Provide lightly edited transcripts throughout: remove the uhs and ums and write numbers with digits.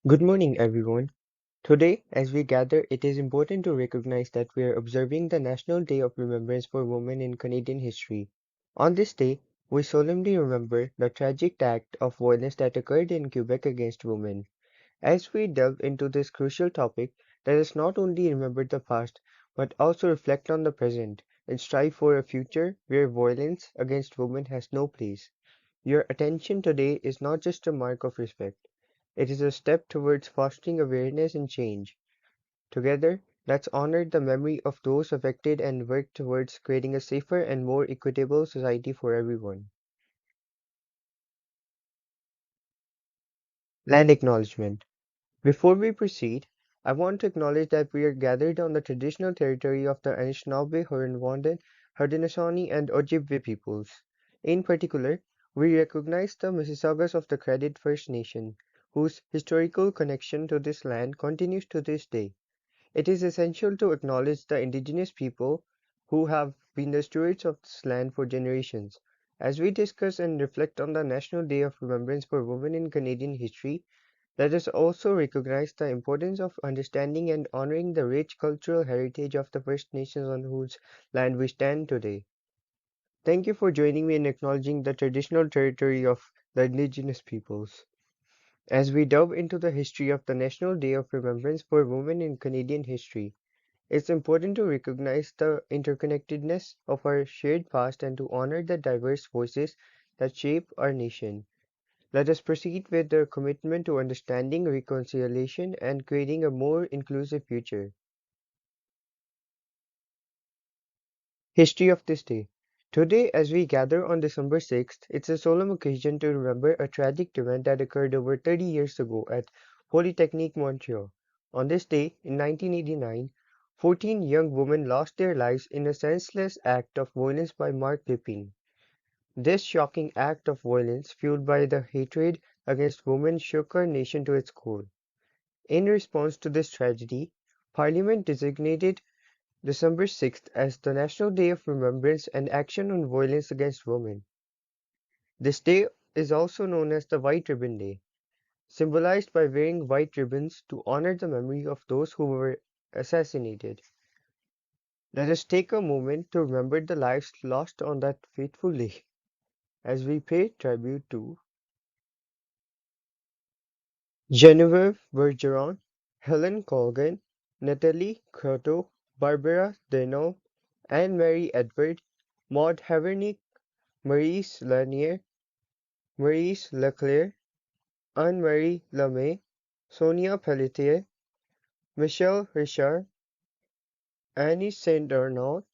Good morning, everyone. Today, as we gather, it is important to recognize that we are observing the National Day of Remembrance for Women in Canadian history. On this day, we solemnly remember the tragic act of violence that occurred in Quebec against women. As we delve into this crucial topic, let us not only remember the past, but also reflect on the present and strive for a future where violence against women has no place. Your attention today is not just a mark of respect. It is a step towards fostering awareness and change. Together, let's honor the memory of those affected and work towards creating a safer and more equitable society for everyone. Land acknowledgement. Before we proceed, I want to acknowledge that we are gathered on the traditional territory of the Anishinaabe, Huron-Wendat, Haudenosaunee, and Ojibwe peoples. In particular, we recognize the Mississaugas of the Credit First Nation, whose historical connection to this land continues to this day. It is essential to acknowledge the indigenous people who have been the stewards of this land for generations. As we discuss and reflect on the National Day of Remembrance for Women in Canadian history, let us also recognize the importance of understanding and honoring the rich cultural heritage of the First Nations on whose land we stand today. Thank you for joining me in acknowledging the traditional territory of the indigenous peoples. As we delve into the history of the National Day of Remembrance for Women in Canadian history, it's important to recognize the interconnectedness of our shared past and to honor the diverse voices that shape our nation. Let us proceed with the commitment to understanding reconciliation and creating a more inclusive future. History of this day. Today, as we gather on December 6th, it's a solemn occasion to remember a tragic event that occurred over 30 years ago at Polytechnique Montreal. On this day, in 1989, 14 young women lost their lives in a senseless act of violence by Mark Lipin. This shocking act of violence, fueled by the hatred against women, shook our nation to its core. In response to this tragedy, Parliament designated December 6th as the National Day of Remembrance and Action on Violence Against Women. This day is also known as the White Ribbon Day, symbolized by wearing white ribbons to honor the memory of those who were assassinated. Let us take a moment to remember the lives lost on that fateful day as we pay tribute to Genevieve Bergeron, Helen Colgan, Natalie Croteau, Barbara Deneuve, Anne-Marie Edward, Maud Havernick, Maurice Lanier, Maurice Leclerc, Anne-Marie Lemay, Sonia Pelletier, Michelle Richard, Annie Saint-Arnaud,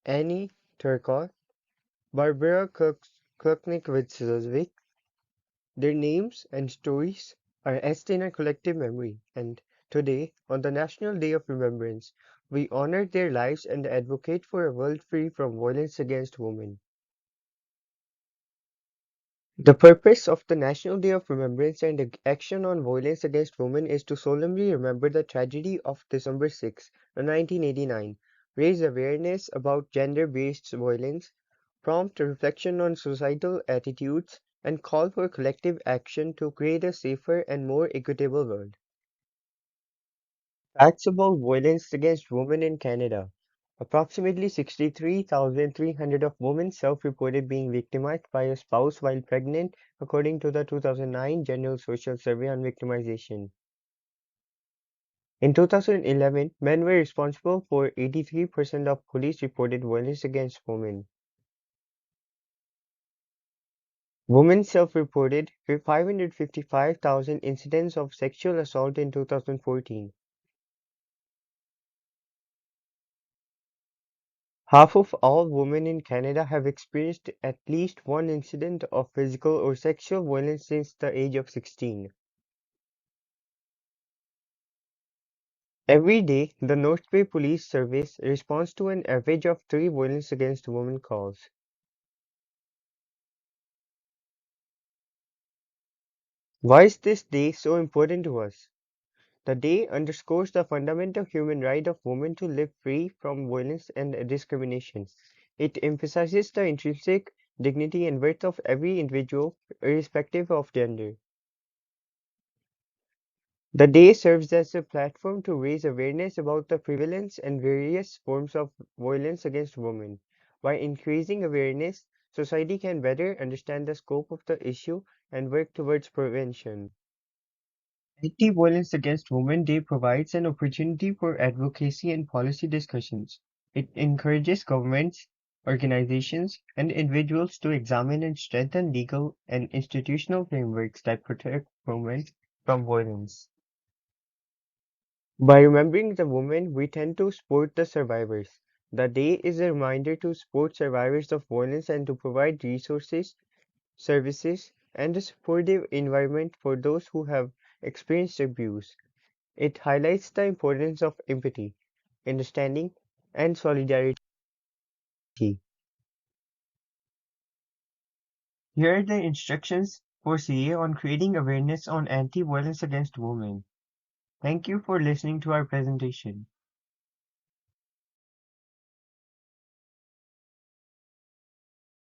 Annie Turcotte, Barbara Kluknik-Witzlewicz. Their names and stories are etched in our collective memory, and today, on the National Day of Remembrance, we honor their lives and advocate for a world free from violence against women. The purpose of the National Day of Remembrance and Action on Violence Against Women is to solemnly remember the tragedy of December 6, 1989, raise awareness about gender-based violence, prompt reflection on societal attitudes, and call for collective action to create a safer and more equitable world. Facts about violence against women in Canada. Approximately 63,300 of women self-reported being victimized by a spouse while pregnant, according to the 2009 General Social Survey on Victimization. In 2011, men were responsible for 83% of police-reported violence against women. Women self-reported 555,000 incidents of sexual assault in 2014. Half of all women in Canada have experienced at least one incident of physical or sexual violence since the age of 16. Every day, the North Bay Police Service responds to an average of 3 violence against women calls. Why is this day so important to us? The day underscores the fundamental human right of women to live free from violence and discrimination. It emphasizes the intrinsic dignity and worth of every individual, irrespective of gender. The day serves as a platform to raise awareness about the prevalence and various forms of violence against women. By increasing awareness, society can better understand the scope of the issue and work towards prevention. Anti-Violence Against Women Day provides an opportunity for advocacy and policy discussions. It encourages governments, organizations, and individuals to examine and strengthen legal and institutional frameworks that protect women from violence. By remembering the women, we tend to support the survivors. The day is a reminder to support survivors of violence and to provide resources, services, and a supportive environment for those who have experienced abuse. It highlights the importance of empathy, understanding, and solidarity. Here are the instructions for CA on creating awareness on anti-violence against women. Thank you for listening to our presentation.